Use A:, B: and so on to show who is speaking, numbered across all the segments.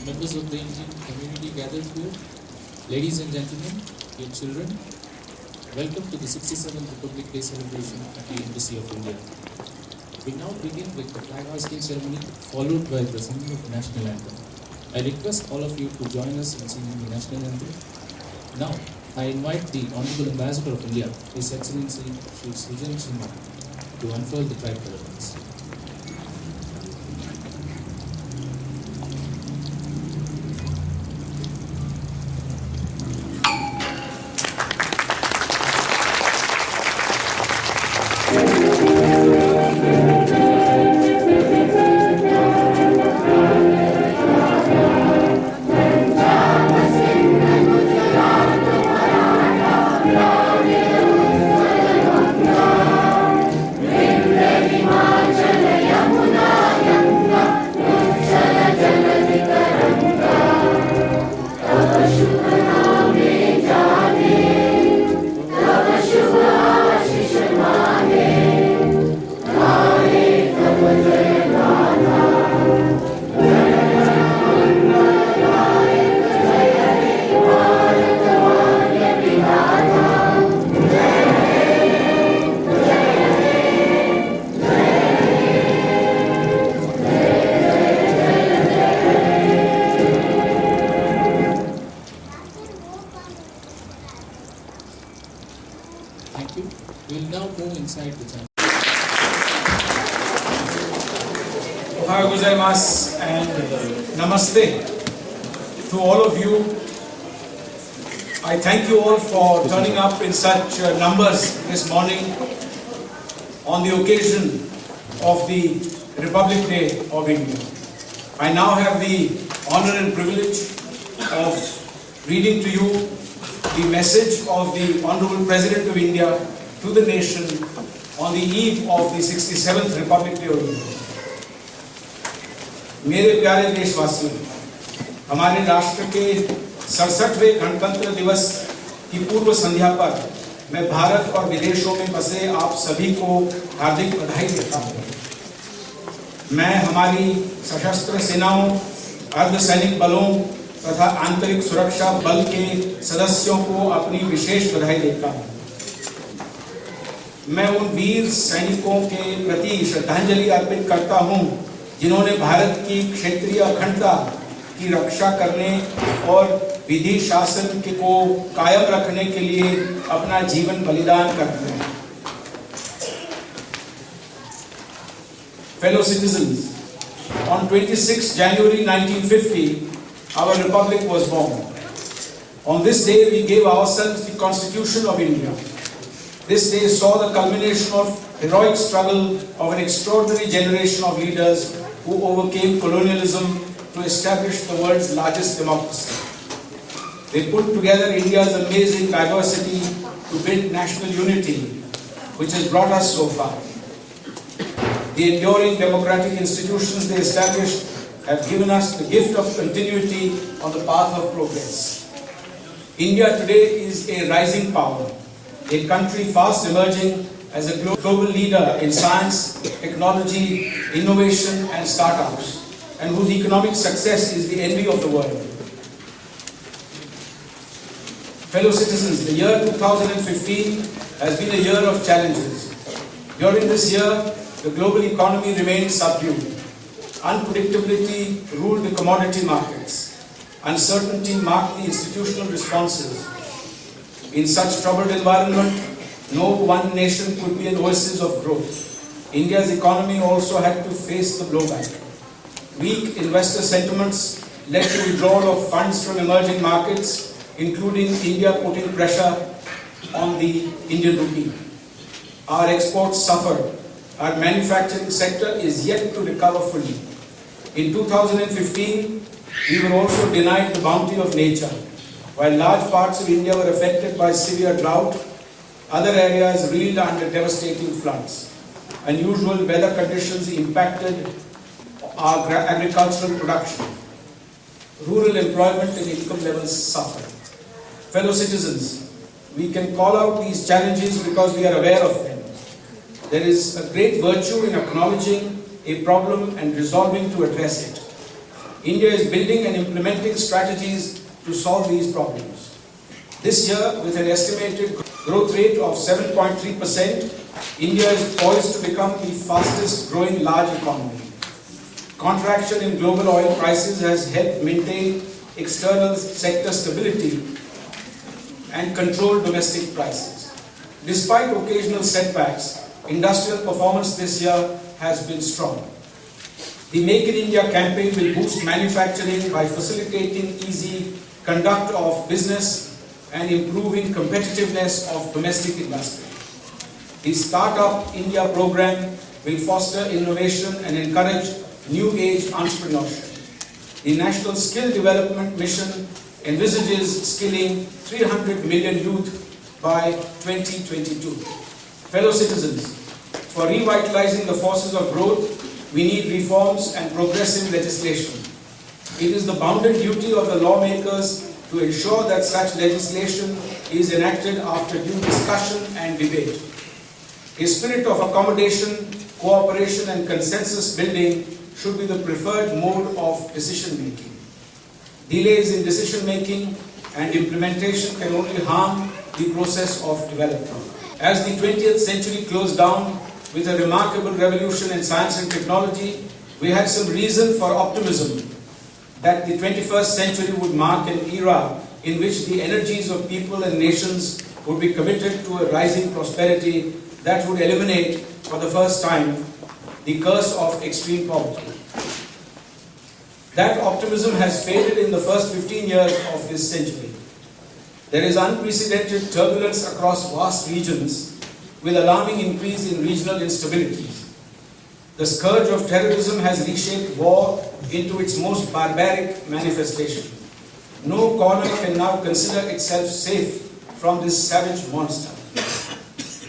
A: members of the Indian community gathered here, ladies and gentlemen, dear children, welcome to the 67th Republic Day celebration at the Embassy of India. We now begin with the flag hoisting ceremony, followed by the singing of the national anthem. I request all of you to join us in singing the national anthem. Now, I invite the Honorable Ambassador of India, His Excellency Shri Sujan Sinha, to unfurl the tribe elements. Thank you. We will now move inside the chapel.
B: Ohayou gozaimasu and namaste to all of you. I thank you all for turning up in such numbers this morning on the occasion of the Republic Day of India. I now have the honor and privilege of reading to you the message of the Honorable President of India to the nation on the eve of the 67th Republic Day of India. मेरे प्यारे देशवासियों, हमारे राष्ट्र के 67वें गणतंत्र दिवस की पूर्व संध्या पर मैं भारत और विदेशों में बसे आप सभी को हार्दिक बधाई देता हूँ। मैं हमारी सशस्त्र सेनाओं, अर्धसैनिक बलों तथा आंतरिक सुरक्षा बल के सदस्यों को अपनी विशेष बधाई देता हूँ। मैं उन वीर सैनिकों के प्रति श्रद्धांजलि अर्पित करता हूँ जिन्होंने भारत की क्षेत्रीय अखंडता की रक्षा करने और विधि शासन को कायम रखने के लिए अपना जीवन बलिदान कर दिया। Fellow citizens, on 26 January 1950, our republic was born. On this day, we gave ourselves the Constitution of India. This day saw the culmination of heroic struggle of an extraordinary generation of leaders who overcame colonialism to establish the world's largest democracy. They put together India's amazing diversity to build national unity, which has brought us so far. The enduring democratic institutions they established have given us the gift of continuity on the path of progress. India today is a rising power, a country fast emerging as a global leader in science, technology, innovation and startups, and whose economic success is the envy of the world. Fellow citizens, the year 2015 has been a year of challenges. During this year, the global economy remained subdued. Unpredictability ruled the commodity markets. Uncertainty marked the institutional responses. In such troubled environment, no one nation could be an oasis of growth. India's economy also had to face the blowback. Weak investor sentiments led to withdrawal of funds from emerging markets, including India putting pressure on the Indian rupee. Our exports suffered. Our manufacturing sector is yet to recover fully. In 2015, we were also denied the bounty of nature. While large parts of India were affected by severe drought, other areas reeled under devastating floods. Unusual weather conditions impacted our agricultural production. Rural employment and income levels suffered. Fellow citizens, we can call out these challenges because we are aware of them. There is a great virtue in acknowledging a problem and resolving to address it. India is building and implementing strategies to solve these problems. This year, with an estimated growth rate of 7.3%, India is poised to become the fastest growing large economy. Contraction in global oil prices has helped maintain external sector stability and control domestic prices. Despite occasional setbacks, industrial performance this year has been strong. The Make in India campaign will boost manufacturing by facilitating easy conduct of business and improving competitiveness of domestic industry. The Startup India program will foster innovation and encourage new age entrepreneurship. The National Skill Development Mission envisages skilling 300 million youth by 2022. Fellow citizens, for revitalizing the forces of growth, we need reforms and progressive legislation. It is the bounden duty of the lawmakers to ensure that such legislation is enacted after due discussion and debate. A spirit of accommodation, cooperation and consensus building should be the preferred mode of decision making. Delays in decision making and implementation can only harm the process of development. As the 20th century closed down with a remarkable revolution in science and technology, we had some reason for optimism that the 21st century would mark an era in which the energies of people and nations would be committed to a rising prosperity that would eliminate, for the first time, the curse of extreme poverty. That optimism has faded in the first 15 years of this century. There is unprecedented turbulence across vast regions with alarming increase in regional instabilities. The scourge of terrorism has reshaped war into its most barbaric manifestation. No corner can now consider itself safe from this savage monster.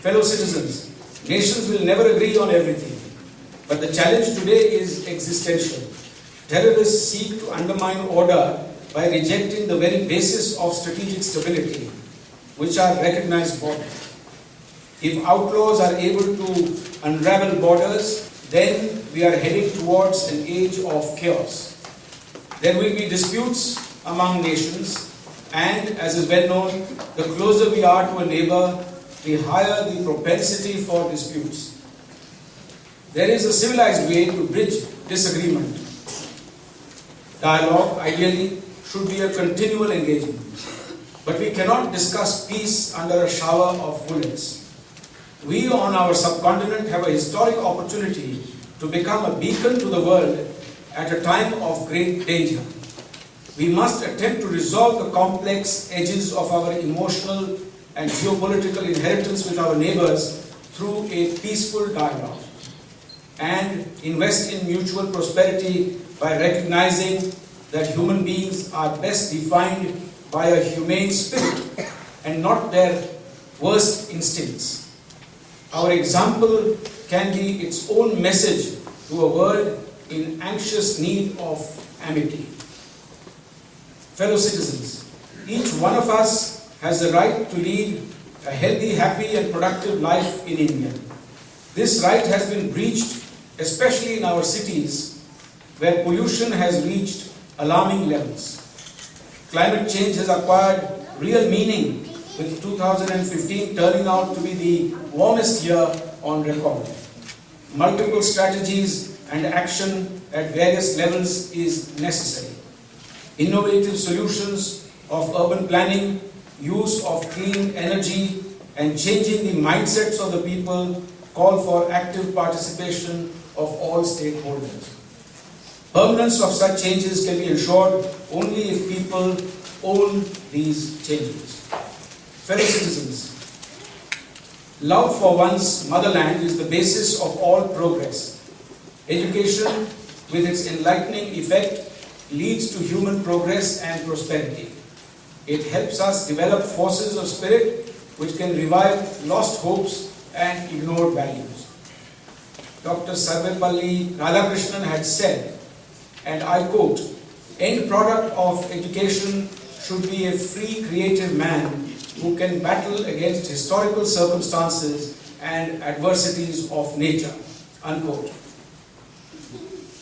B: Fellow citizens, nations will never agree on everything, but the challenge today is existential. Terrorists seek to undermine order by rejecting the very basis of strategic stability, which are recognized borders. If outlaws are able to unravel borders, then we are heading towards an age of chaos. There will be disputes among nations, and as is well known, the closer we are to a neighbor, the higher the propensity for disputes. There is a civilized way to bridge disagreement. Dialogue, ideally, should be a continual engagement. But we cannot discuss peace under a shower of bullets. We on our subcontinent have a historic opportunity to become a beacon to the world at a time of great danger. We must attempt to resolve the complex edges of our emotional and geopolitical inheritance with our neighbors through a peaceful dialogue, and invest in mutual prosperity by recognizing that human beings are best defined by a humane spirit and not their worst instincts. Our example can be its own message to a world in anxious need of amity. Fellow citizens, each one of us has the right to lead a healthy, happy and productive life in India. This right has been breached, especially in our cities, where pollution has reached alarming levels. Climate change has acquired real meaning, with 2015 turning out to be the warmest year on record. Multiple strategies and action at various levels is necessary. Innovative solutions of urban planning, use of clean energy, and changing the mindsets of the people call for active participation of all stakeholders. Permanence of such changes can be ensured only if people own these changes. Fellow citizens, love for one's motherland is the basis of all progress. Education, with its enlightening effect, leads to human progress and prosperity. It helps us develop forces of spirit which can revive lost hopes and ignored values. Dr. Sarvepalli Radhakrishnan had said, and I quote, "End product of education should be a free, creative man who can battle against historical circumstances and adversities of nature," unquote.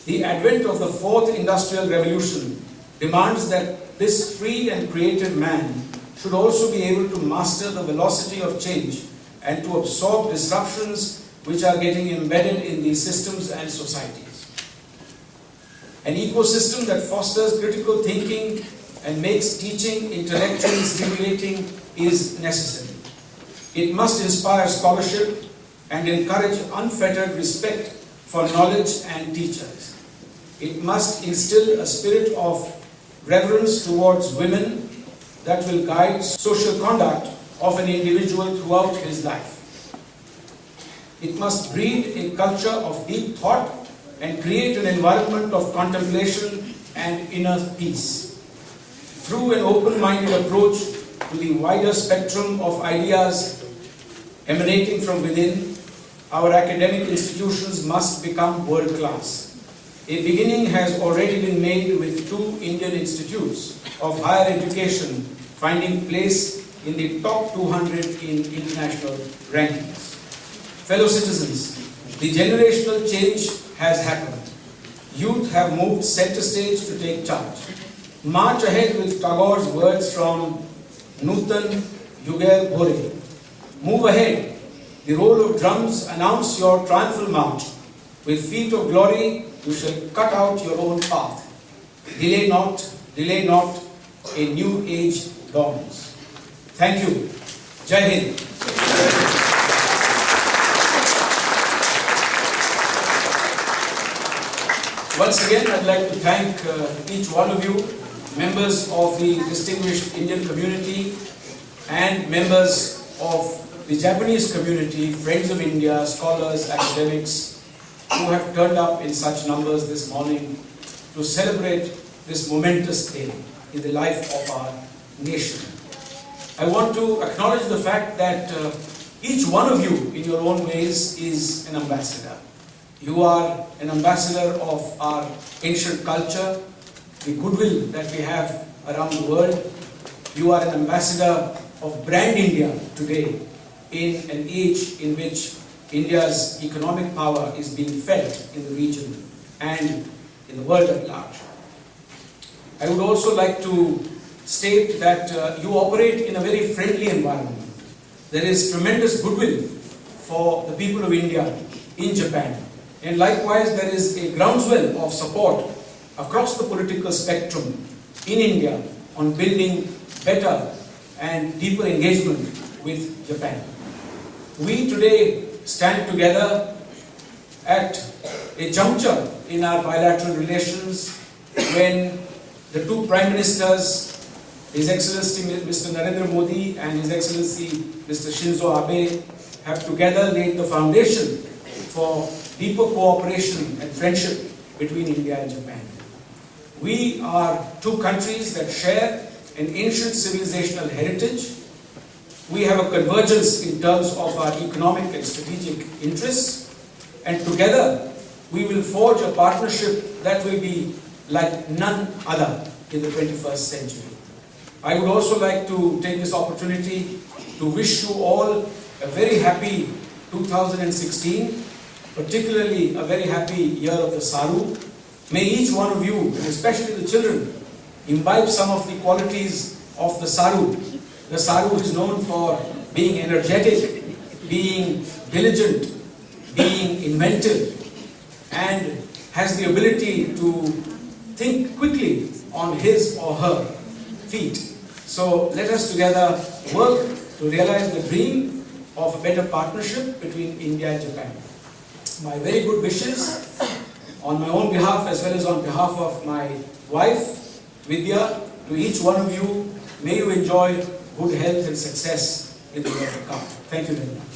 B: The advent of the fourth industrial revolution demands that this free and creative man should also be able to master the velocity of change and to absorb disruptions which are getting embedded in these systems and societies. An ecosystem that fosters critical thinking and makes teaching intellectually stimulating is necessary. It must inspire scholarship and encourage unfettered respect for knowledge and teachers. It must instill a spirit of reverence towards women that will guide social conduct of an individual throughout his life. It must breed a culture of deep thought and create an environment of contemplation and inner peace. Through an open-minded approach to the wider spectrum of ideas emanating from within, our academic institutions must become world-class. A beginning has already been made with 2 Indian institutes of higher education finding place in the top 200 in international rankings. Fellow citizens, the generational change has happened. Youth have moved center stage to take charge. March ahead with Tagore's words from Nutan Yugal Bhore. Move ahead. The roll of drums announce your triumphal march. With feet of glory, you shall cut out your own path. Delay not, a new age dawns. Thank you. Jai Hind. Once again, I'd like to thank each one of you, members of the distinguished Indian community and members of the Japanese community, friends of India, scholars, academics, who have turned up in such numbers this morning to celebrate this momentous day in the life of our nation. I want to acknowledge the fact that each one of you, in your own ways, is an ambassador. You are an ambassador of our ancient culture, the goodwill that we have around the world. You are an ambassador of Brand India today in an age in which India's economic power is being felt in the region and in the world at large. I would also like to state that you operate in a very friendly environment. There is tremendous goodwill for the people of India in Japan. And likewise, there is a groundswell of support across the political spectrum in India on building better and deeper engagement with Japan. We today stand together at a juncture in our bilateral relations when the 2 Prime Ministers, His Excellency Mr. Narendra Modi and His Excellency Mr. Shinzo Abe, have together laid the foundation for deeper cooperation and friendship between India and Japan. We are 2 countries that share an ancient civilizational heritage. We have a convergence in terms of our economic and strategic interests, and together we will forge a partnership that will be like none other in the 21st century. I would also like to take this opportunity to wish you all a very happy 2016, particularly a very happy year of the Saru. May each one of you, and especially the children, imbibe some of the qualities of the Saru. The Saru is known for being energetic, being diligent, being inventive, and has the ability to think quickly on his or her feet. So let us together work to realize the dream of a better partnership between India and Japan. My very good wishes on my own behalf as well as on behalf of my wife, Vidya, to each one of you. May you enjoy good health and success in the year to come. Thank you very much.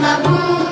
C: Babu.